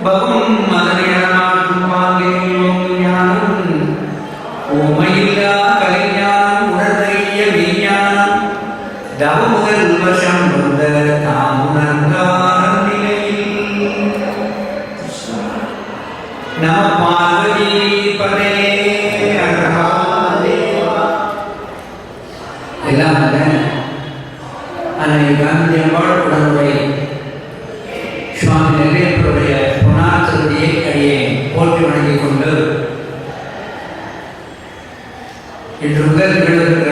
பகும் மதனிடமாற்றும் வாங்கியும் ஞானம் ஓமையில்லா கலைஞானம் உணர்ந்தறிய மெய்ஞானம் தவமுதல் வசம் வந்த தாமுணர்ந்தார் நிலையில் நம பார்வதி பதே எல்லாம் அன்னை காந்தி அம்பாள் உடனுடைய சுவாமி நெல்லையப்பருடைய பொன்னாத்திருதியை அடியே போற்றி வணங்கிக் கொண்டு இன்று முதல் நிகழ்கின்ற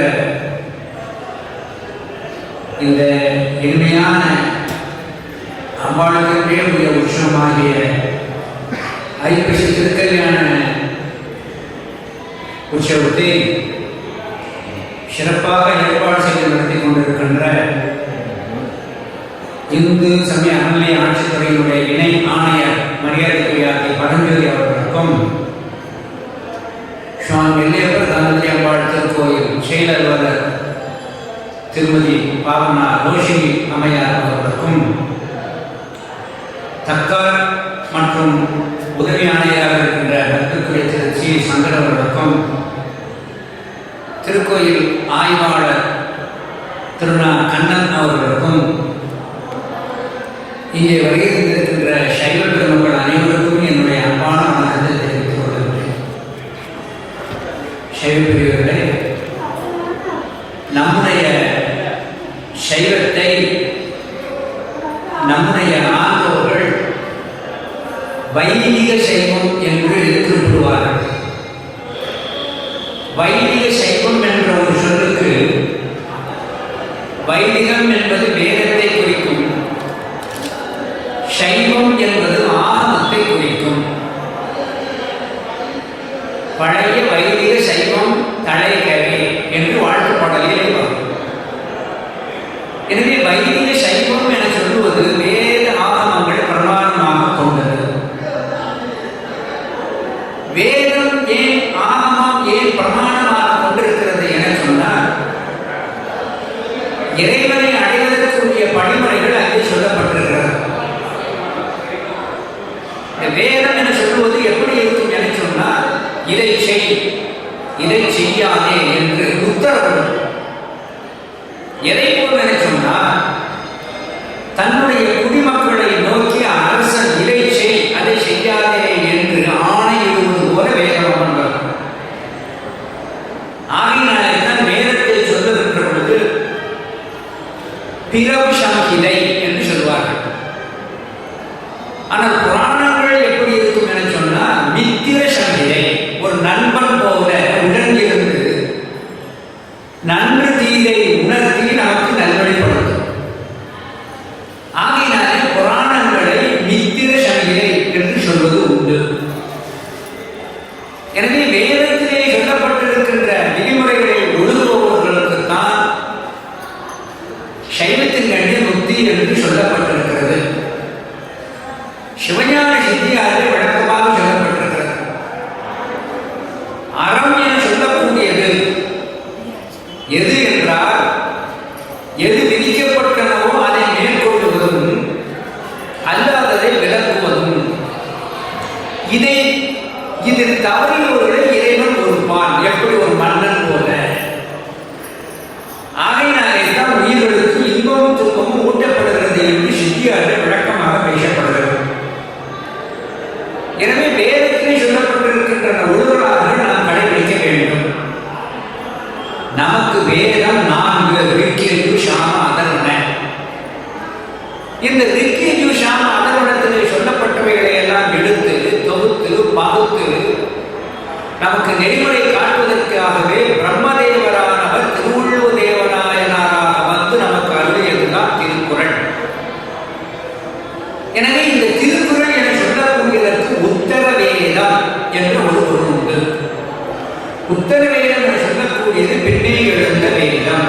இந்த இனிமையான அம்பாளுக்கு உரிய உற்சவமாகிய ஐப்பசி திருக்கல்யாண உற்சவத்தை சிறப்பாக ஏற்பாடு செய்து நடத்தி கொண்டிருக்கின்ற இந்து சமய அறநிலை ஆட்சித்துறையினுடைய இணை ஆணையர் மரியாதைக்குரியாக்கி பரஞ்சோதி அவர்களுக்கும் சுவாமி நெல்லையப்பர் காந்தி அம்பாள் திருக்கோயில் செயல் அலுவலர் திருமதி பாவனா ரோஷினி அம்மையார் அவர்களுக்கும் தக்கார் மற்றும் உதவி ஆணையராக இருக்கின்ற பக்தக்குரிய திரு சி சங்கர் அவர்களுக்கும் திருக்கோயில் ஆய்வாளர் திருநா கண்ணன் அவர்களுக்கும் இங்கே வருகை தந்திருக்கின்ற சைவ பெருமக்கள் அனைவருக்கும் என்னுடைய அன்பான வணக்கத்தை தெரிவித்துக் கொள்கிறேன். சைவ பிரிவுகளே, நம்முடைய சைவத்தை நம்முடைய ஆண்டோர்கள் வைதிக சைவம் என்று குறிப்பிடுவார்கள். வைதிக சைவம் என்ற ஒரு சொல்லுக்கு வைதிகம் என்பது வேதத்தை குறிக்கும், சைவம் என்பது ஆகமத்தை குறிக்கும். பழைய வைதிக சைவம் தலைகவே என்று வாழ்த்து பாடலில் வரும். எனவே வைதிக சைவம் என சொல்லுவது வேத ஆகமங்கள் பிரமாணமாக கொண்டது. வேதம் ஏன் ஆகமம் ஏன் பிரமாணமாக கொண்டிருக்கிறது என சொன்னால், இறைவனை அடைவதற்குரிய படிமுறைகள் அங்கே சொல்லப்பட்டிருக்கிறது. வேதம் என சொல்லுவது எப்படி இருக்கும் என சொன்னால், இதை செய் இதை செய்யாதே என்று உத்தரவு. எதை போல் என சொன்னால், தன்னுடைய குடிமக்களை நோக்கி அரசன் இதை செய் அதை செய்யாதே என்று ஆணையிடுவது போல வேதம் கொண்டது. ஆகினாலே தான் வேதத்தை சொல்லுகின்ற பொழுது பிறவு சம்ஹிதை என்று சொல்வார்கள். ஆனால் புராணங்கள் எப்படி இருக்கும் என சொன்னால் மித்திர சம்ஹிதை, ஒரு நண்பன் போல உடன் இருந்து நன்று தீதை உணர்த்தி நமக்கு நல்வழிப்படுத்தும். ஆகினாலே புராணங்களை மித்திர சம்ஹிதை என்று சொல்வது உண்டு. எனவே வேதத்திலே சொல்லப்பட்டிருக்கின்ற விதிமுறைகளை ஒழுங்குபவர்களுக்குத்தான் சைவத்தின் கண்டி முக்தி என்று சொல்லப்பட்டிருக்கிறது. சிவஞான சித்தியாரை விளக்கமாக சொல்லப்பட்டிருக்கிறது. அறம் என சொல்லக்கூடியது எது என்றால், எது விதிக்கப்பட்டனவோ அதை மேற்கொள்வதும் அல்லாததை விளக்குவதும். இதில் தவறியவர்களை இறைவன் ஒருப்பான், எப்படி ஒரு மன்னன் போல. ஆகையினாலே தான் உயிர்களுக்கு இன்பமும் துன்பமும் ஊட்டப்படுகிறது என்று சித்தியார்கள் விளக்கமாக பேசப்படுகிறது. எனவே வேதத்திலே சொல்லப்பட்டிருக்கின்ற ஒழுங்கலாக நாம் கடைபிடிக்க வேண்டும். நமக்கு வேதம் 4 ரிக்கியஜு சாம அதர்வண. இந்த ரிக்கியஜு சாம அதர்வணத்திலே சொல்லப்பட்டவைகளை எல்லாம் எடுத்து தொகுத்து பகுத்து நமக்கு நெறிமுறை காட்டுவதற்காகவே பிரம்மதேவரானவர் திருவுள்ளுவ தேவநாயனாராக வந்து நமக்கு அருளியதுதான் திருக்குறள். எனவே இந்த திருக்குறள் என சொல்லக்கூடியதற்கு உத்தர வேதம் என்ற ஒரு பொருள் உண்டு. உத்தர வேதம் என சொல்லக்கூடியது பின்னே எழுந்த வேதம்.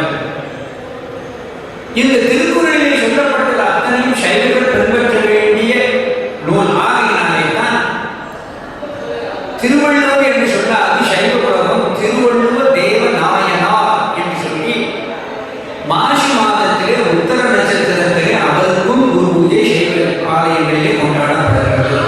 இந்த திருக்குறளிலே சொல்லப்பட்டது அத்தனையும் சைவர்கள் பின்பற்ற வேண்டிய நூல். ஆகினாலே தான் திருவள்ளுவர் என்று சொன்னால் சைவ உலகம் திருவள்ளுவ தேவ நாயனார் என்று சொல்லி மாசி மாதத்திலே உத்தர நட்சத்திரத்திலே அவருக்கும் குரு பூஜை சைவ ஆலயங்களிலே கொண்டாடப்படுகிறது.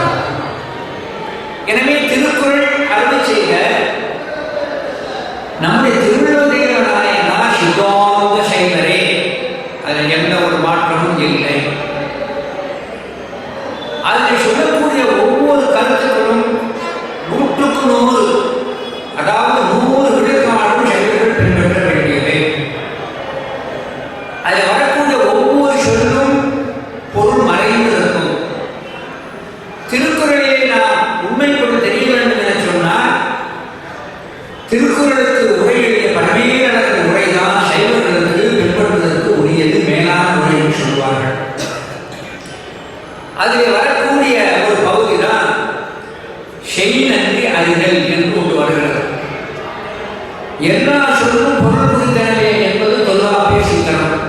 அதில் வரக்கூடிய ஒரு பகுதி தான் செய் நன்றி அறிதல் என்று கொண்டு வருகிறது. எல்லா சொல்லும் பொருள் புரிந்தனவே என்பது தொல்காப்பிய சித்தனம்.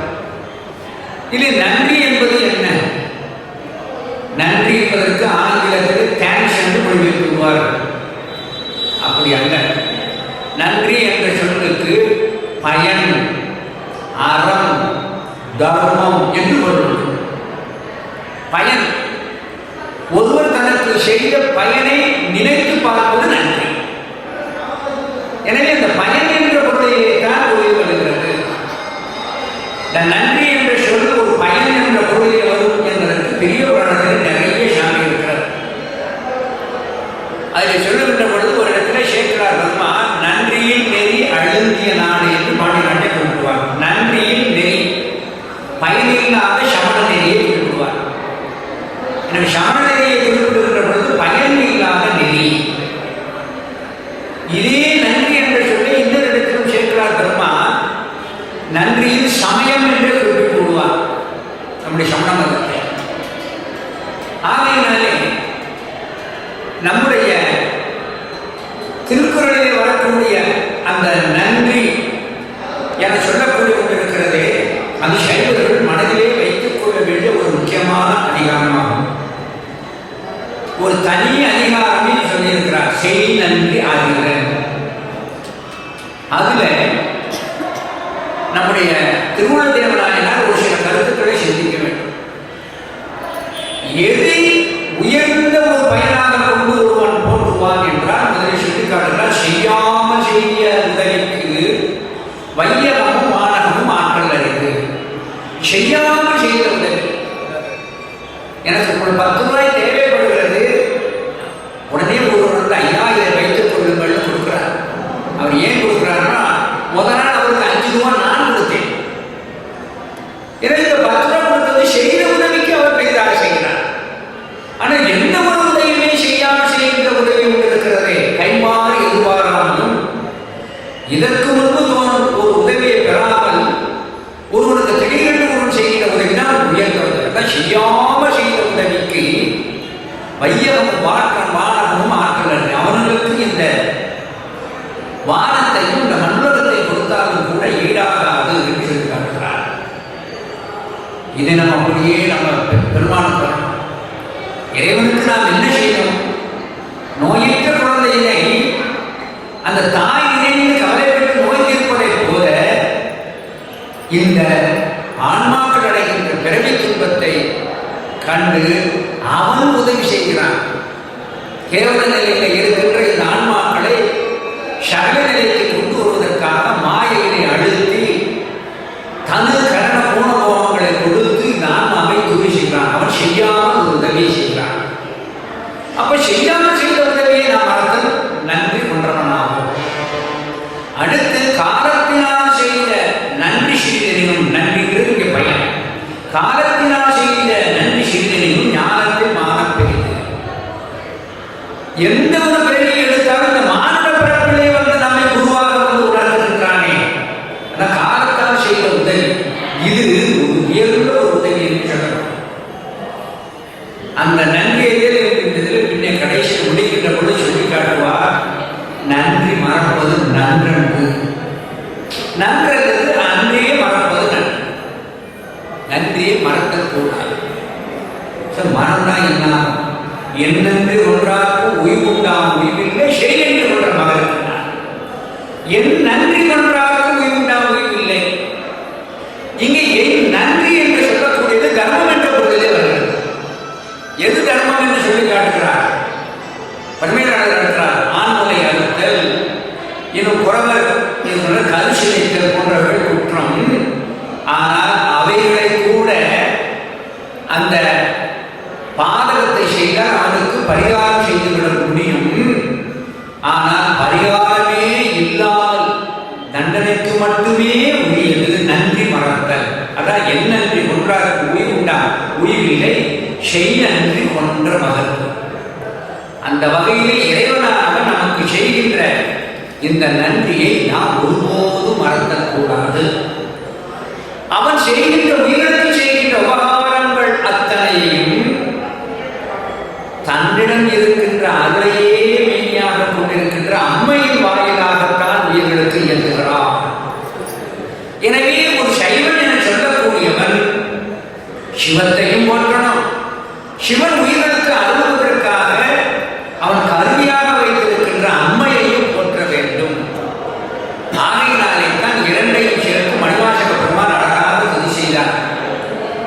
இதில் நன்றி என்பது என்ன? நன்றி என்பதற்கு ஆங்கிலத்தில் தேங்க்ஸ் என்று மொழிபெயர்த்துவார்கள். அப்படி அல்ல. நன்றி என்ற சொல்லுக்கு பயன், அறம், தர்மம் என்று பொருள். பயன், ஒருவர் தனக்கு செய்த பயனை நினைத்து பார்ப்பது நன்றி. எனவே இந்த பயன் என்ற பொருளையே தான் வருகிறது. நன்றி என்ற சொல் ஒரு பயன் என்ற பொருளே வரும் என்பதற்கு பெரிய புராணத்தில் நிறைய சாமி இருக்கிறது. அதில் சொல்லுகின்ற பொழுது ஒரு இடத்துல சேக்கலார் பெருமான் நன்றியின் நெறி அழுந்திய நாடு என்று பாடி நாட்டை குறிப்பிடுவார். நன்றியின் நெறி பயனில்லாத சமண நெறியை குறிப்பிடுவார். எனவே சமண நெறியை குறிப்பிடுகின்ற பொழுது பயன் இல்லாத நெறி. இதே நன்றி என்ற சொல்லை இன்னொரு இடத்திலும் சேக்கலார் பெருமான் நன்றியின் சமயம் என்று குறிப்பிட்டு விடுவார் நம்முடைய சமண மதத்தை. ஆகையினாலே நம்முடைய திருக்குறளிலே வரக்கூடிய அந்த நன்றி என சொல்லக்கூடிய ஒன்று இருக்கிறதே, அது சைவர்கள் மனதிலே வைத்துக் கொள்ள வேண்டிய ஒரு முக்கியமான அதிகாரமாகும். ஒரு தனி அதிகாரமே சொல்லியிருக்கிறார், செய் நன்றி அறிதல். அதுல நம்முடைய திருமூலர் தேவநாயனார் ஒரு சில கருத்துக்களை சிந்திக்க வேண்டும். எதை உயர்ந்த ஒரு பயனாக கொண்டு ஒருவன் போற்றுவான் என்றால் முதலில் சுட்டிக்காட்டுகிறார், செய்யாமல் செய்ய உதவிக்கு வையகமும் வானகமும் ஆற்றல் அறிவு. செய்யாமல் செய்த உதவி, எனக்கு ஒரு 10 ரூபாய் தேவைப்படுகிறது, உடனே ஒருவர் 5000 வைத்துக் கொள்ளுங்கள் கொடுக்கிறார். அவர் ஏன் கொடுக்கிறார்னா, முதல் நாள் அவருக்கு 5 ரூபா நான் கொடுத்தேன். எனக்கு 10 ரூபா கொடுத்தது செய்த உதவிக்கு அவர் பெரிதாக செய்கிறார். ஆனால் எந்த ஒரு உதவியுமே செய்யாமல் செய்கின்ற உதவி ஒன்று இருக்கிறதே, கைமாறி எதிர்பாராமலும் இதற்கு முன்பு ஒரு உதவியை பெறாமல் ஒருவனுக்கு திடீரென்று ஒருவன் செய்கிற உதவினால் உயர்ந்தது. செய்யாமல் செய்த உதவிக்கு வையகமும் வானகமும் ஆற்றல். அவர்களுக்கு இந்த வானத்தையும் இந்த மண்டலத்தை கொடுத்தாலும் கூட ஈடாகாது என்று சொல்லி காட்டுகிறார். இதை நம்ம அப்படியே நம்ம பெருமானுக்கு இறைவனுக்கு நாம் என்ன செய்யணும்? நோயற்ற குழந்தையினை அந்த தாய் நினைந்து கவலைப்பட்டு நோய் தீர்ப்பதை போல இந்த ஆன்மாக்கள் அடைகின்ற பிறவி துன்பத்தை கண்டு அவன் உதவி செய்கிறான். கேவல நிலையில் இருக்கின்ற இந்த ஆன்மாக்களை சகல நிலைக்கு கொண்டு வருவதற்காக மாயையினை அழுத்தி தனது கரண போனபோகங்களை கொடுத்து இந்த ஆன்மாவை துணை செய்கிறான். அவன் செய்யாமல் ஒரு உதவியை செய்கிறான். அப்ப செய்யாமல் செய்த உதவியை நாம் மறந்து நன்றி கொன்றவனாகும். அடுத்து காலத்தினால் செய்த நன்றி சிறிதெனும், நன்றிங்கிறது இங்கே பயன். காலத்தினால் செய்த நன்றி சிறிதெனும் ஞானத்தில் மானம் பெரிது. எந்த ஒரு பிறவியை எடுத்தாலும் இந்த மாநில பிறப்பிலே வந்து நம்மை குருவாக வந்து உணர்ந்திருக்கிறானே, அதான் காலத்தால் செய்த உதவி. இது ஒரு உயர்ந்த ஒரு உதவி என்று சொல்லணும். அந்த நன்றியை பின்னே கடைசியில் முடிக்கின்ற பொழுது சொல்லி காட்டுவார், நன்றி மறப்பது நன்றன்று. நன்றது அன்றையே மறப்பது நன்று. நன்றியை மறக்கக்கூடாது. மறந்தா என்ன? என்னென்று ஒன்றாக உய்வுண்டாம் உய்வில்லை, செய் என்று கொன்ற மகன். என் நன்றி ஒன்றாக உய்வுண்டாம் உய்வில்லை. இங்கே என் நன்றி என்று சொல்லக்கூடியது தர்மம் என்ற பொருளிலே வருகிறது. எது தர்மம் என்று சொல்லி காட்டுகிறார்? பன்மையாளர் நடக்கிறார். ஆண்மலை அறுத்தல், இன்னும் குறவர் கருசிலைத்தல் போன்றவர்கள் குற்றம். ஆனால் அவைகளை கூட அந்த பாதகத்தை செய்தால் அவனுக்கு பரிகாரம் செய்துவிட முடியும். ஆனால் பரிகாரமே இல்லாமல் தண்டனைக்கு மட்டுமே உரியது நன்றி மறத்தல். அதான் என் நன்றி ஒன்றாக உய்வுண்டா உய்வில்லை, செய் நன்றி கொன்ற மகத்துவம். அந்த வகையிலே இறைவனாக நமக்கு செய்கின்ற இந்த நன்றியை நாம் ஒருபோதும் மறக்கக்கூடாது. அவன் செய்கின்ற உயிரிழந்து செய்கின்ற உபகாரங்கள் அத்தனையும் சிவன் உயிர்களுக்கு அருள்வதற்காக அவன் கருவியாக வைத்திருக்கின்ற அம்மையையும் போற்ற வேண்டும். ஆகையினாலே தான் இரண்டையும் சேர்த்து மணிவாசக பெருமான் அழகாக துதி செய்தார்.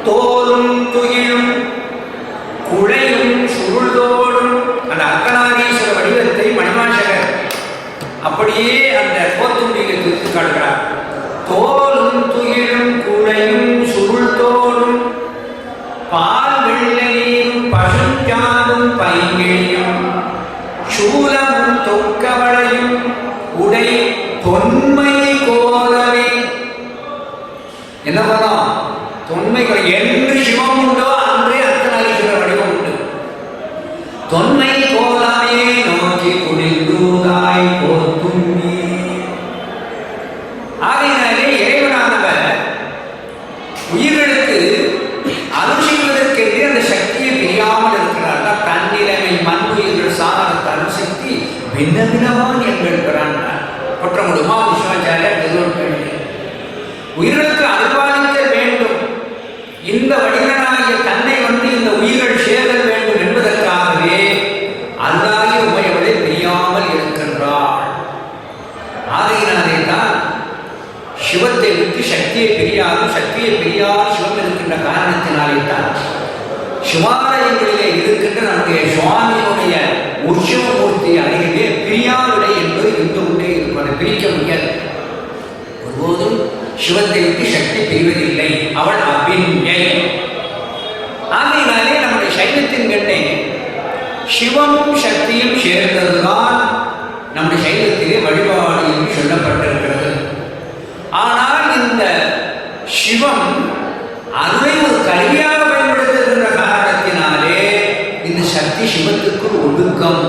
தோலும் துயிலும் குழையும் சுருள்தோடும் அந்த அர்த்தநாரீஸ்வர வடிவத்தை மணிவாசகர் அப்படியே அந்த கோத்துண்டியை துதித்து காட்டுகிறார். தோலும் துயிலும் குழையும் சுருள்தோடும் பால் வெள்ள நீரும் பசுஞ்சாலும் பைங்கிழியும் சூலமும் தொக்கவளையும் உடை தொன்மை கோலவே. என்ன பண்ணோம்? தொன்மைகள் என்று சிவம் உண்டோ அன்றே அர்த்தநாரீஸ்வர வடிவம் உண்டு. தொன்மை கோலமே நோக்கி குடிந்தூதாய் போத்துண்ணி. ஆகையினாலே இறைவனானவர் உயிர்களுக்கு அருள் செய்வதற்கென்றே அந்த சக்தியை பிரியாமல் இருக்கிறார். தன்னிலைமை மண்ணுயிர்கள் சாதனத்தை அருள் சக்தி பின்ன பின்னவான் என்கிறான். கொற்றமுடு உமா விஸ்வாச்சாரியார் திருவள்ளுவர் உயிர்களுக்கு அருள்பாலிக்க வேண்டும், இந்த வடிவனாகிய தன்னை இந்த உயிர்கள் சேர்தல் வேண்டும் என்பதற்காகவே அல்லாகிய உமையவளை பிரியாமல் இருக்கின்றார். ஆகையினாலே தான் சிவத்தை விட்டு சக்தியை பிரியாது, சக்தியை பிரியாது சிவம் இருக்கின்ற காரணத்தினாலே தான் சிவாலயங்களிலே இருக்கின்ற நம்முடைய சுவாமியுடைய உற்சவமூர்த்தி அருகிலே பிரியாவிடை என்பது இருந்து கொண்டே இருக்கும். அதை பிரிக்க முடியாது. ஒருபோதும் சிவத்தை விட்டு சக்தி பிரிவதில்லை. அவள் அபிநை. ஆகையினாலே நம்முடைய சைவத்தின் கண்ணே சிவமும் சக்தியும் சேர்ந்ததுதான் நம்முடைய சைவத்திலே வழிபாடு என்று சொல்லப்பட்டிருக்கிறது. ஆனால் இந்த சிவம் அருளை ஒரு கருவியாக பயன்படுத்துகின்ற காரணத்தினாலே இந்த சக்தி சிவத்துக்குள் ஒடுக்கம்.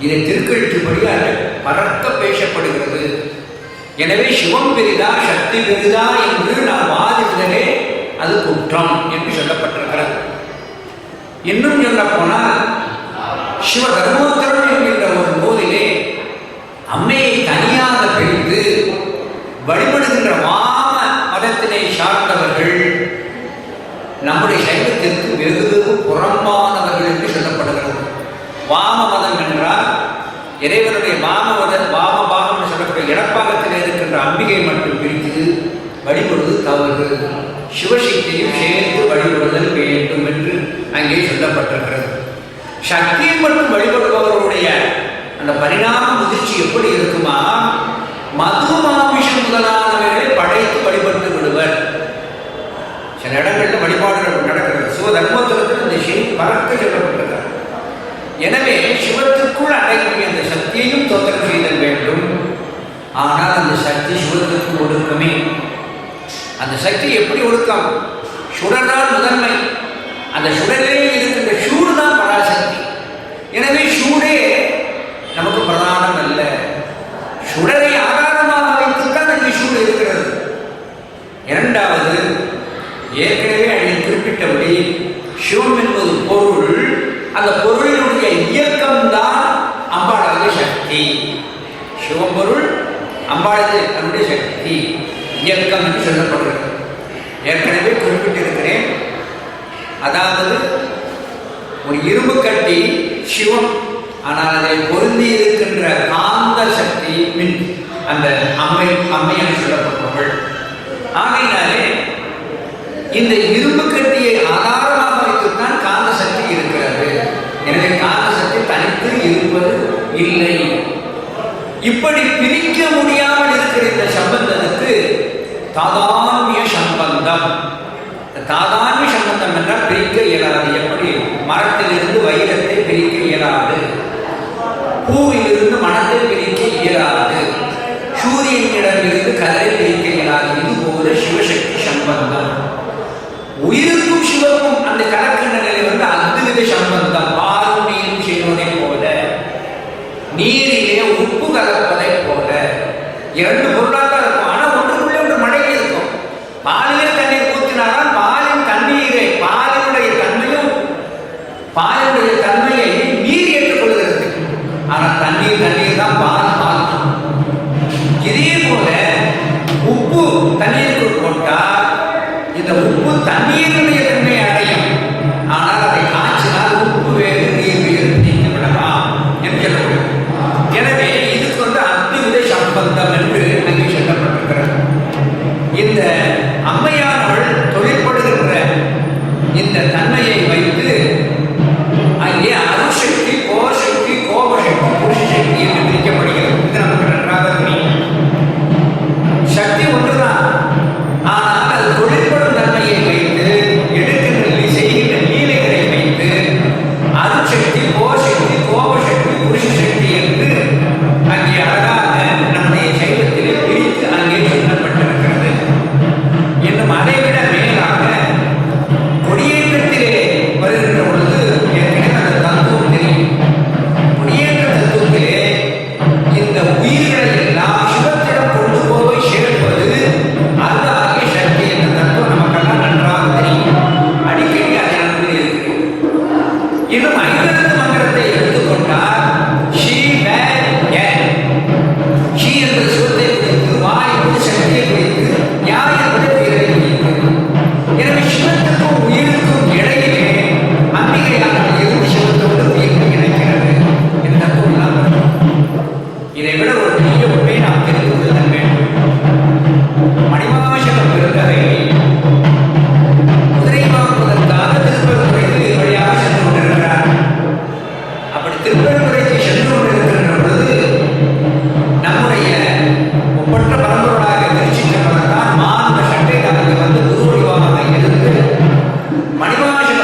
இதை திருக்கழித்துப்படி அது பறக்க பேசப்படுகிறது. எனவே சிவம் பெரிதா சக்தி பெரிதா என்று நாம் வாதிடுதலே அது குற்றம் என்று சொல்லப்பட்டிருக்கிறது. இன்னும் சொல்ல போனால் சிவ தர்மோத்தரம் என்கின்ற ஒரு நூலிலே அம்மையை தனியாக பிரித்து வழிபடுகின்ற வாம மதத்தினை சார்ந்தவர்கள் நம்முடைய சைவத்திற்கு வெகு வெகு புறம்பானவர்கள் என்று சொல்லப்படுகிறது. வாம மதம் என்றால் இறைவனுடைய வாம பாகம் சொல்லக்கூடிய இடப்பாகத்தில் இருக்கின்ற அம்பிகை மட்டும் பிரித்து வழிபடுவது தவறு, சிவசக்தியும் சேர்த்து வழிபடுதல் வேண்டும் என்று அங்கே சொல்லப்பட்டிருக்கிறது. சக்தியை மட்டும் வழிபடுபவருடைய அந்த பரிணாம முதிர்ச்சி எப்படி இருக்குமா? மது மாமிஷம் முதலானவர்களை படைத்து வழிபட்டு விடுவர். சில இடங்களில் வழிபாடுகள் நடக்கிறது. சிவ தர்மோத்தரத்தில் இந்த சிவம் பறக்க சொல்லப்பட்டிருக்கிறார். எனவே சிவத்துக்குள் அடையக்கூடிய அந்த சக்தியையும் தோற்றம் செய்தல் வேண்டும். ஆனால் அந்த சக்தி சிவத்துக்கு ஒடுக்கமே. அந்த சக்தி எப்படி ஒடுக்கம்? சுடர்தான் முதன்மை. அந்த சுடரிலே இருக்கின்ற சூடு தான் பராசக்தி. எனவே சூடே நமக்கு பிரதானம் அல்ல. சுடரை ஆதாரமாக வைத்துத்தான் அந்த சூடு இருக்கிறது. இரண்டாவது, ஏற்கனவே அதில் குறிப்பிட்டபடி சிவம் என்பது பொருள். அந்த பொருளினுடைய இயக்கம்தான் அம்பாளுடைய சக்தி. சிவம்பொருள் அம்பாளுடைய அதனுடைய சக்தி இயக்கம் என்று சொல்லப்படுகிறது. ஏற்கனவே குறிப்பிட்டிருக்கிறேன். அதாவது ஒரு இரும்பு கட்டி சிவம், ஆனால் அதை பொருந்தி இருக்கின்ற காந்த சக்தி மின் அந்த அம்மை என்று சொல்லப்படுபவள். ஆகையினாலே இந்த இரும்பு கட்டியை ஆதாரமாக வைத்துத்தான் காந்த சக்தி இருக்கிறது. எனவே காந்த சக்தி தனித்து இருப்பது இல்லை. இப்படி பிரிக்க முடியாமல் இருக்கிற இந்த சம்பந்தத்துக்கு தாதான்மிய சம்பந்தம். தாதான்மிய சம்பந்தம் என்றால் பிரிக்க இயலாது. எப்படி மரத்திலிருந்து வைரத்தை பிரிக்க இயலாது, பூவிலிருந்து மனத்தை பிரிக்க இயலாது, சூரியனிடமிருந்து கதிரை பிரிக்க இயலாது. இது போல சிவசக்தி சம்பந்தம். உயிருக்கும் சிவக்கும் அந்த கலக்கின்ற நிலை அத்வித சம்பந்தம். பாலும் நீரும் செய்வதை போல, நீரிலே உப்பு கலப்பதை போல இரண்டு பொருளாக இருக்கும். ஆனால் ஒன்றுக்குள்ளே ஒன்று மடங்கி இருக்கும். பாலிலே தண்ணீர் ஊற்றினால்தான் பாலின் தண்ணீரை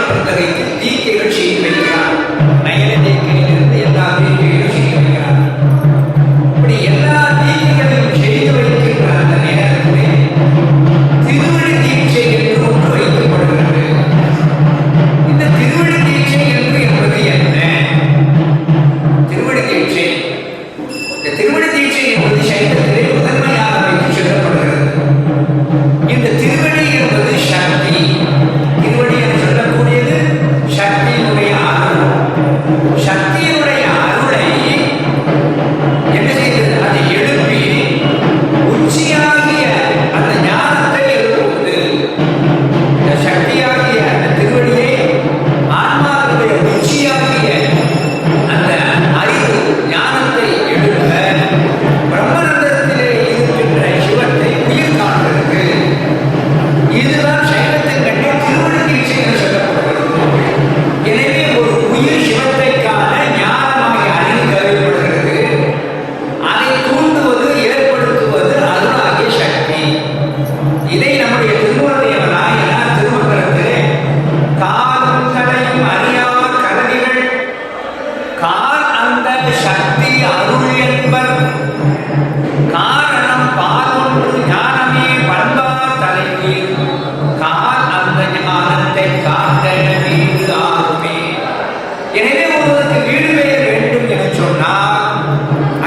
பந்தகைக்கு தீக்கைகள் செய்து வைக்கிறார். நயன தீக்கையிலிருந்து எல்லா தீக்கைகளும் செய்து வைக்கிறார். இப்படி எல்லா தீக்கைகளையும் செய்து வைக்கின்ற அந்த நேரத்திலே திருவடி தீட்சை என்று ஒன்று வைக்கப்படுகிறது. இந்த திருவடி தீட்சை என்று என்பது என்ன? திருவடி தீட்சை, இந்த திருவடி தீட்சை என்பது சைவத்திலே முதன்மையாக வைத்து சொல்லப்படுகிறது. இந்த திருவடி என்பது சக்தி. திருவடி என்று சொல்லக்கூடியது சக்தியினுடைய அருள். சக்தியினுடைய அருளை என்ன செய்தது? அதை எழுப்பி உச்சியாகிய அந்த ஞானத்தை எழுப்புவது. இந்த சக்தியாகிய அந்த திருவடியை ஆன்மாவுடைய உச்சியாகிய அந்த அறிவு ஞானத்தை எழுப்ப பிரம்மரந்தத்திலே இருக்கின்ற சிவத்தை உயிர் காண்கிறது. இதுதான் சைவத்தின் கண்டே திருவடி தீட்சை என்று சொல்லப்படுகிறது. எனவே ஒரு உயிர் சிவத்தை காண ஞானமாகிய அறிவு தேவைப்படுகிறது. அதை தூண்டுவது, ஏற்படுத்துவது அருளாகிய சக்தி. இதை நம்முடைய திருமூலதேவனார் திருமந்திரத்திலே காலும் கலையும் அறியா கலவிகள் கால் அந்த சக்தி அருள் என்பர் காரணம் பாலொன்று ஞானமே பண்பார் தலைவீர் கால் அந்த ஞானத்தை காக்க வீடு ஆகுமே. எனவே ஒருவருக்கு வீடு பெயர் வேண்டும் என சொன்னால்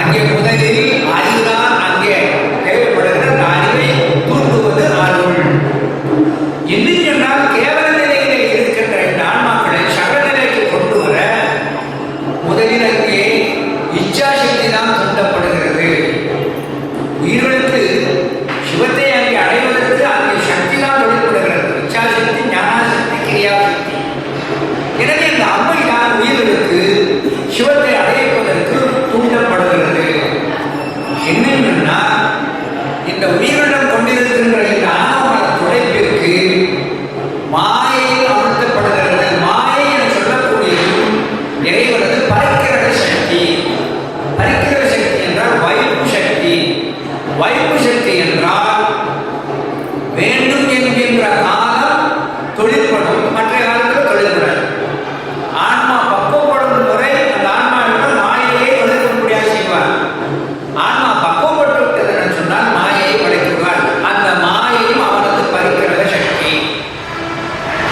அங்கே முதலில் அறிவுதான் அங்கே தேவைப்படுகிற அந்த அறிவை தூண்டுவது அருள். இன்னும் சொன்னால் கேவல நிலையிலே இருக்கின்ற இந்த ஆன்மாக்களை சகநிலைக்கு கொண்டு வர முதலில் அங்கே இச்சாசக்தி தான் தூண்டப்படுகிறது. உயிர்களுக்கு சிவத்தை அங்கே அடைவதற்கு அங்கே சக்தி தான் தொழில்படுகிறது. இச்சாசக்தி, ஞானசக்தி, கிரியாசக்தி. எனவே இந்த அம்மை தான் உயிர்களுக்கு சிவத்தை அடைப்பதற்கு தூண்டப்படுகிறது. என்னென்னா இந்த உயிரிடம் கொண்டிருக்கின்ற இந்த ஆணவ துடைப்பிற்கு மாயையில் அமர்த்தப்படுகிறது. மாயை என சொல்லக்கூடியது இறைவனது பரிக்கிரக சக்தி. பரிக்கிரக சக்தி என்றால் வைப்பு சக்தி. வைப்பு சக்தி என்றால் வேண்டும் என்கின்ற காலம் தொழில்படும், மற்ற காலத்தில் தொழில்படாது. ஆன்மா பக்குவப்படும் முறை அந்த ஆன்மாவிடம் மாயையை தொழில்பட முடியாது செய்வார். ஆன்மா பக்குவப்பட்டு விட்டது என்று சொன்னால் மாயையை படைக்குவார். அந்த மாயையும் அவனது பரிக்கிரக சக்தி.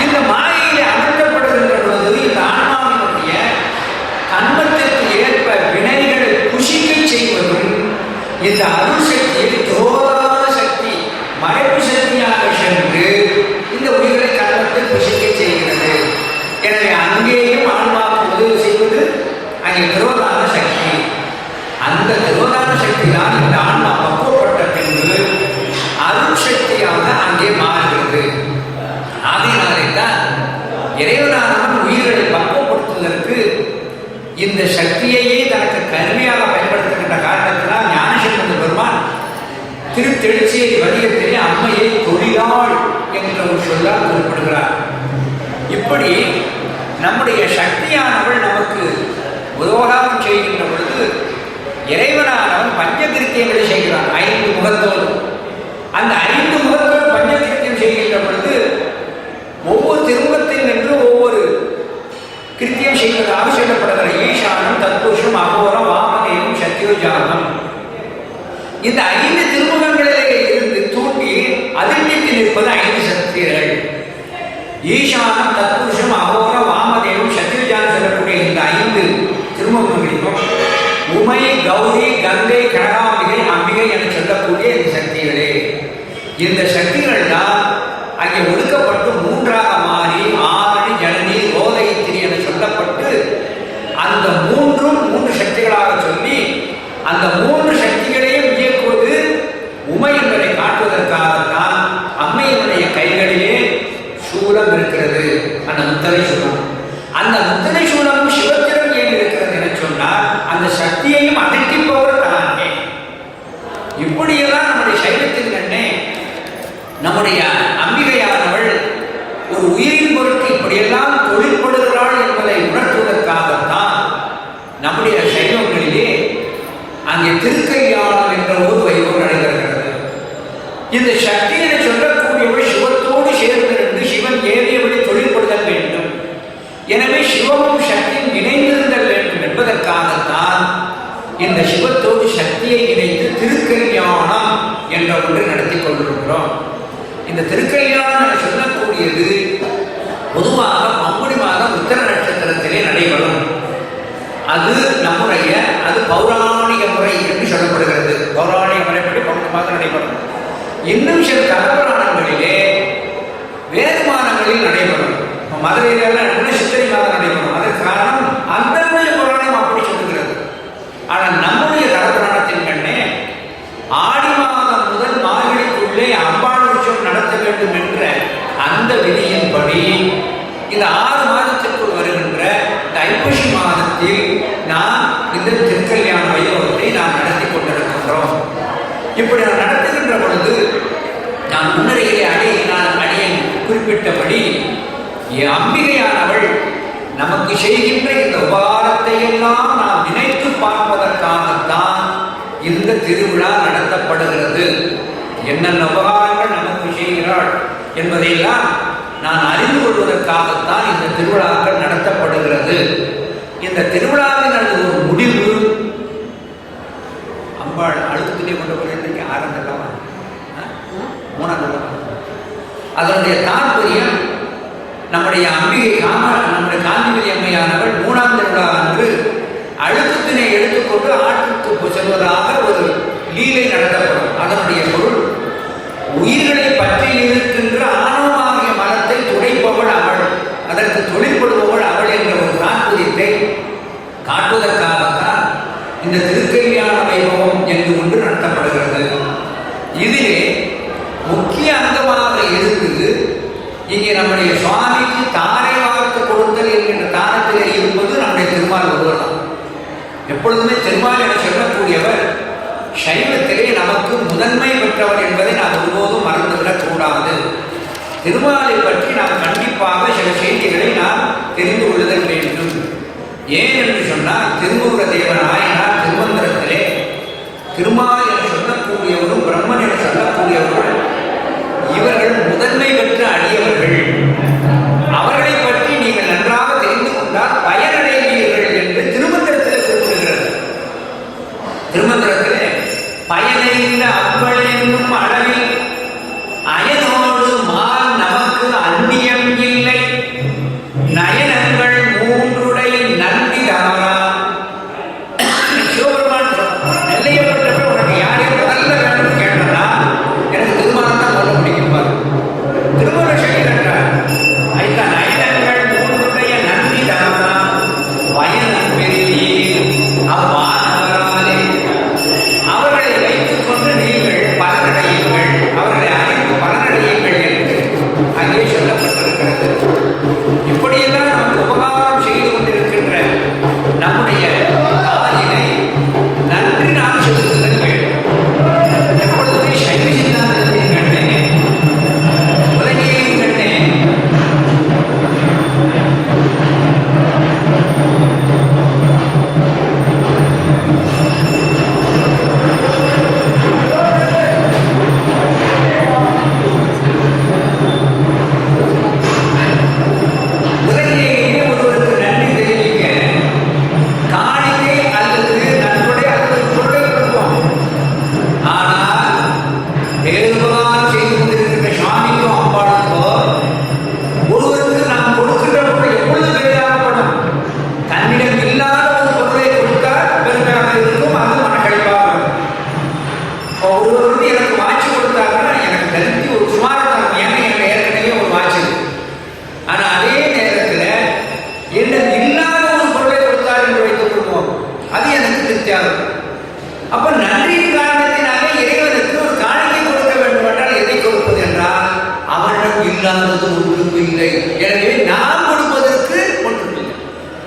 இந்த மாயையை அமர்த்தப்படுகின்ற பொழுது இந்த ஆன்மாவினுடைய கண்மத்திற்கு ஏற்ப வினைகளை புஷிக்க செய்வதும் இந்த அருள் சக்தியை தோராத சக்தி, மறைப்பு சக்தியாக சென்று இந்த உயிரை கண்மத்தில் புஷிக்க செய்கிறது. எனவே அங்கேயும் ஆன்மாவுக்கு உதவி செய்வது அங்கே திரோதான சக்தி. அந்த திரோதான சக்தி தான் இந்த ஆன்மா பக்குவப்பட்ட பின்பு அருள் சக்தியாக அங்கே மாறுகிறது. ஆகையினாலே தான் இறைவனானவன் உயிர்களை பக்குவப்படுத்துவதற்கு இந்த சக்தியையே தனக்கு கருவியாக பயன்படுத்துகின்ற காரணத்தினால் ஞானசம்பந்த பெருமான் திருத்தெழுச்சியை வடிவத்திலே அம்மையை தொழிலாள் என்ற ஒரு சொல்லால் குறிப்பிடுகிறார். இப்படி நம்முடைய சக்தியானவள் நமக்கு உலோகாரம் செய்கின்ற பொழுது இறைவனானவன் பஞ்சகிருத்தியங்களை செய்கிறான் 5 முகத்தோடு. அந்த 5 முகத்தோடு பஞ்சகிருத்தியம் செய்கின்ற பொழுது ஒவ்வொரு திருமுகத்தில் நின்று ஒவ்வொரு கிருத்தியம் செய்வதாக சொல்லப்படுகிற ஈசானம், தத்புருஷம், அகோரம், வாமதேவம், சத்யோஜானம். இந்த 5 திருமுகங்களிலே இருந்து தூண்டி அதிர்வித்து நிற்பது 5 சக்திகள். ஈசானம், தத்புருஷம், அகோரம், வாமதேவம், சத்யோஜானம் சொல்லக்கூடிய இந்த 5 திருமுகங்களிலும் உமை, கௌரி, கங்கை, கனகாம்பிகை, அம்பிகை என சொல்லக்கூடிய இந்த சக்திகளே. இந்த சக்திகள் தான் அங்கே ஒடுக்கப்பட்டு 3ஆக மாறி ஆரணி, ஜனனி, ரோதயித்திரி என சொல்லப்பட்டு அந்த 3 சக்திகளாக சொல்லி அந்த 3 சக்திகளையும் இயக்குவது உமை என்பதை காட்டுவதற்காகத்தான் அம்மையினுடைய கைகளிலே சூலம் இருக்கிறது. எனவே சிவமும் சக்தியும் இணைந்திருந்தல் வேண்டும் என்பதற்காகத்தான் இந்த சிவத்தோடு சக்தியை இணைத்து திருக்கல்யாணம் என்ற ஒன்றை நடத்தி கொண்டிருக்கிறோம். இந்த திருக்கல்யாணம் என சொல்லக்கூடியது பொதுவாக பங்குனி மாதம் உத்தர நட்சத்திரத்திலே நடைபெறும். அது நம்முடைய அது பௌராணிக முறை என்று சொல்லப்படுகிறது. பௌராணிக முறைப்படி பங்குனி மாதம் நடைபெறும். இன்னும் சில தலபுராணங்களிலே வேறு மாதங்களில் நடைபெறும். மதுரையில சித்திரை மாதம் நடைபெறும். அதற்கு காரணம் அந்தந்த புராணம் அப்படி சொல்லுகிறது. ஆனால் நம்முடைய தலபுராணத்தின் கண்ணே ஆடி மாதம் முதல் மார்கழிக்குள்ளே அம்பாள் உற்சவம் நடத்த வேண்டும் என்ற அந்த விதியின்படி இந்த 6 மாதத்திற்குள் வருகின்ற இந்த ஐப்பசி மாதத்தில் நாம் இந்த திருக்கல்யாண வைபவத்தை நாம் நடத்தி கொண்டிருக்கின்றோம். இப்படி நாம் நடத்துகின்ற பொழுது நான் முன்னரையிலே அடியை குறிப்பிட்டபடி அம்பிகையானவள் நமக்கு செய்கின்ற இந்த உபகாரத்தை எல்லாம் நாம் நினைத்து பார்ப்பதற்காகத்தான் இந்த திருவிழா நடத்தப்படுகிறது. என்னென்ன உபகாரங்கள் நமக்கு செய்கிறாள் என்பதையெல்லாம் நான் அறிந்து கொள்வதற்காகத்தான் இந்த திருவிழாக்கள் நடத்தப்படுகிறது. இந்த திருவிழாவின் ஒரு முடிவு அம்பாள் அழுத்தத்திலே கொண்டு போய் ஆரம்பம் 3 அதனுடைய தாற்பயம் நம்முடைய அம்பிகை நம்முடைய காந்திமதி அம்மையானவள் 3ஆம் திருவிழா அன்று அழுத்தத்தினை எடுத்துக்கொண்டு ஆற்றுக்கு செல்வதாக ஒரு லீலை நடத்தப்படும். அதனுடைய பொருள் உயிர்களை பற்றி இருக்கின்ற ஆணவமாகிய மரத்தை துடைப்பவள் அவள், அதற்கு தொழிற்படுபவள் அவள் என்ற ஒரு தாற்பயத்தை காட்டுவதற்காகத்தான் இந்த திருக்கல்யாண வைபவம் என்று ஒன்று நடத்தப்படுகிறது. இதிலே முக்கிய அங்கமாக இருக்குது இங்கே நம்முடைய சுவாமிக்கு தாரை வார்த்து கொடுத்தல் என்கின்ற தானத்திலே இருப்பது நம்முடைய திருமால் ஒருவர் தான். எப்பொழுதுமே திருமால் என சொல்லக்கூடியவர் சைவத்திலே நமக்கு முதன்மை பெற்றவர் என்பதை நாம் ஒருபோதும் மறந்துவிடக் கூடாது. திருமாலை பற்றி நாம் கண்டிப்பாக சில செய்திகளை நாம் தெரிந்து கொள்ளுதல் வேண்டும். ஏன் என்று சொன்னால் திருமூல தேவன் ஆயினார் திருமந்திரத்திலே திருமால் என சொல்லக்கூடியவரும் பிரம்மன் என சொல்லக்கூடியவர்கள் இவர்கள் முதன்மை பெற்ற அடியவர்கள், அவர்களை பற்றி நீங்கள் நன்றாக தெரிந்து கொண்டால் பயனடைவீர்கள் என்று திருமந்திரத்திலே குறிப்பிடுகிறது. திருமந்திரத்திலே பயனைந்த அப்பள் என்னும் அளவில் அயனோடு மால் நமக்கு அந்நியம் இல்லை, நயனங்கள் 3 நன்றி தவறா. சிவபெருமான் நெல்லையப்பட்டவர் உனக்கு யாரே முதல்ல வேணும்னு கேட்டதா எனக்கு திருமணம் தான் சொல்ல முடியும்பார். திருமண செய்கிறார் ஐயா நயனங்கள் 3 நன்றி தவறா வயனம் பெரிய அவ்வாறாலே அவர்களை வைத்துக் கொண்டு நீங்கள் பலனடையுங்கள், அவர்களை அறிந்து பலனடையுங்கள் என்று அங்கே சொல்லப்பட்டிருக்கிறது. இப்படியெல்லாம் நமக்கு உபகாரம் செய்து கொண்டிருக்கின்ற நம்முடைய தாயினை நன்றி நாம் செலுத்துதல் வேண்டும். எப்பொழுதுமே சைவ சித்தாந்தத்தின் கண்ணே உலகியின் கண்ணே உலகிலேயே ஒருவருக்கு நன்றி தெரிவிக்க காணிக்கை அல்லது நன்கொடை அல்லது பொருளை கொடுப்போம். ஆனால் பேருபகாரம் செய்து கொண்டிருக்கின்ற சுவாமிக்கும் அம்பாளுக்கோ ஒருவருக்கு நாம் கொடுக்கின்ற பொருள் எப்பொழுது பெரிதாகப்படும். தன்னிடம் இல்லாத ஒரு பொருளை கொடுத்தால் பெருமையாக இருக்கும், அது மனக்கழிப்பாக இருக்கும். ஒருவர் வந்து எனக்கு வாட்சி கொடுத்தாங்கன்னா எனக்கு தெரிஞ்சு ஒரு சுமாராக இருக்கும். ஏன்னா எனக்கு ஏற்கனவே ஒரு வாட்சி இருக்கு. ஆனால் அதே நேரத்தில் என்னிடம் இல்லாத ஒரு பொருளை கொடுத்தார் என்று வைத்துக் கொள்வோம், அது எனக்கு திருப்தியாகும். அப்ப நன்றியின் காரணத்தினாலே இறைவனுக்கு ஒரு காணிக்கை கொடுக்க வேண்டும் என்றால் எதை கொடுப்பது என்றால் அவரிடம் இல்லாதது ஒன்றும் இல்லை. எனவே நாம் கொடுப்பதற்கு ஒன்றும் இல்லை.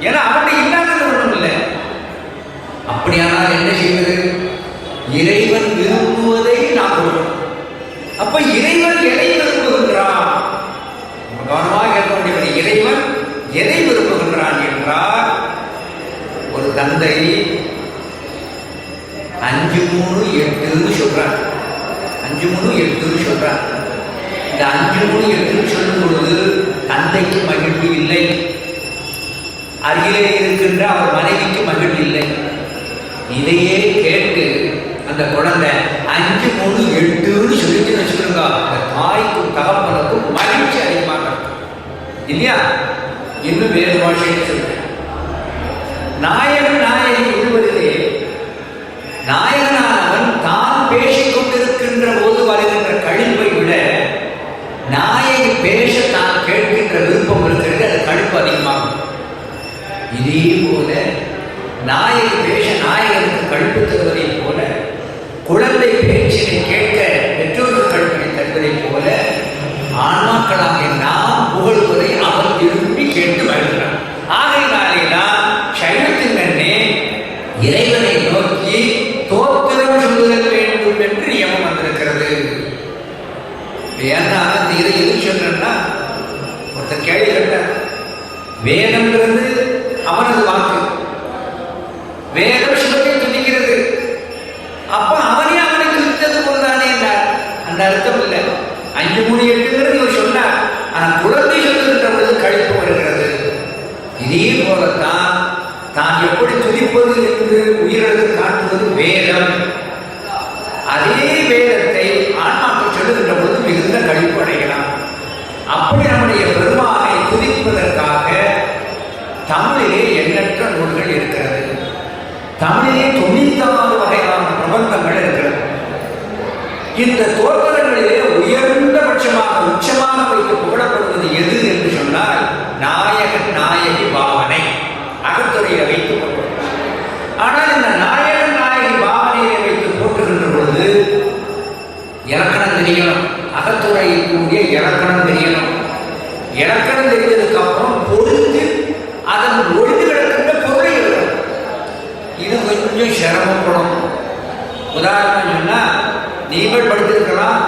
ஏன்னா அவருடைய இல்லாதது ஒன்றும் இல்லை. அப்படியானால் என்ன செய்வது? இறைவன் விரும்புவதை நாம் கொடுக்கணும். அப்ப இறைவன் எதை விரும்புகின்றான்? கவனமாக கேட்க வேண்டியது. இறைவன் எதை விரும்புகின்றான் என்றால் ஒரு தந்தை 5, 3, 8 சொல்றார். 5, 3, 8 சொல்றார். இந்த 5, 3, 8 சொல்லும் பொழுது தந்தைக்கு மகிழ்வு இல்லை. அருகிலே இருக்கின்ற அவர் மனைவிக்கு மகள் இல்லை. இதையே கேட்டு அந்த குழந்தை 5, 3, 8ன்னு சொல்லிட்டு வச்சுக்கிறோங்க. அந்த தாய்க்கும் தகப்பனுக்கும் மகிழ்ச்சி அதிகமாக இருக்கும் இல்லையா? இன்னும் வேறு பாஷைன்னு சொல்றேன். நாயகன் நாயகி விடுவதிலே நாயகனானவன் தான் பேசிக் கொண்டிருக்கின்ற போது வருகின்ற கழிப்பை விட நாயகி பேச தான் கேட்கின்ற விருப்பம் இருக்கிறது, அது கழிப்பு அதிகமாகும். இதே போல நாயகி பேச நாயகனுக்கு கழிப்பு தருவதை போல, குழந்தை பேச்சினை கேட்க பெற்றோர்கள் கழிப்பினை தருவதை போல, ஆன்மாக்களாக நாம் புகழ்வதை அவன் விரும்பி கேட்டு வருகிறான். ஆகையினாலே தான் சைவத்தின் கண்ணே இறைவனை நோக்கி தோத்திரம் சொல்லுதல் வேண்டும் என்று நியமம் வந்திருக்கிறது. ஏன்னா அந்த இதை எதுக்கு சொல்றேன்னா, ஒருத்தர் கேள்வி கேட்டார், வேதம்ன்றது அவனது வாக்கு, வேதம் சிவத்தை துதிக்கிறது, அப்ப அவனே அவனை துதித்தது போல்தானே என்றார். அந்த அர்த்தம் இல்லை. 5, 3, 8ங்கிறது இவர் சொன்னார். ஆனால் குழந்தை சொல்லுகின்ற பொழுது கழிப்பு வருகிறது. இதே போலத்தான் தான் எப்படி துதிப்பது என்று உயிரது காட்டுவது வேதம். அதே வேதத்தை ஆன்மாக்கள் சொல்லுகின்ற பொழுது மிகுந்த கழிப்பு அடையலாம். அப்படி நம்முடைய பெருமானை துதிப்பதற்காக தமிழிலே எண்ணற்ற நூல்கள் இருக்கிறது. தமிழிலே 96 வகையான பிரபந்தங்கள் இருக்கிறது. இந்த தோற்றங்களிலே உயர்ந்தபட்சமாக உச்சமாக வைத்து புகழப்படுவது எது என்று சொன்னால் நாயகன் நாயகி பாவனை அகத்துறையை வைத்து போட்டுள்ளது. ஆனால் இந்த நாயகன் நாயகி பாவனையை வைத்து போட்டுகின்ற பொழுது இலக்கணம் தெரியணும், அகத்துறையில் கூடிய இலக்கணம் தெரியணும். இலக்கணம் தெரிந்ததுக்கு அப்புறம் பொருந்தி அதன் ஒழுங்கு கிடக்கின்ற பொருளை எழுதணும். இது கொஞ்சம் சிரமப்படும். உதாரணம் சொன்னா, நீங்கள் படித்திருக்கலாம்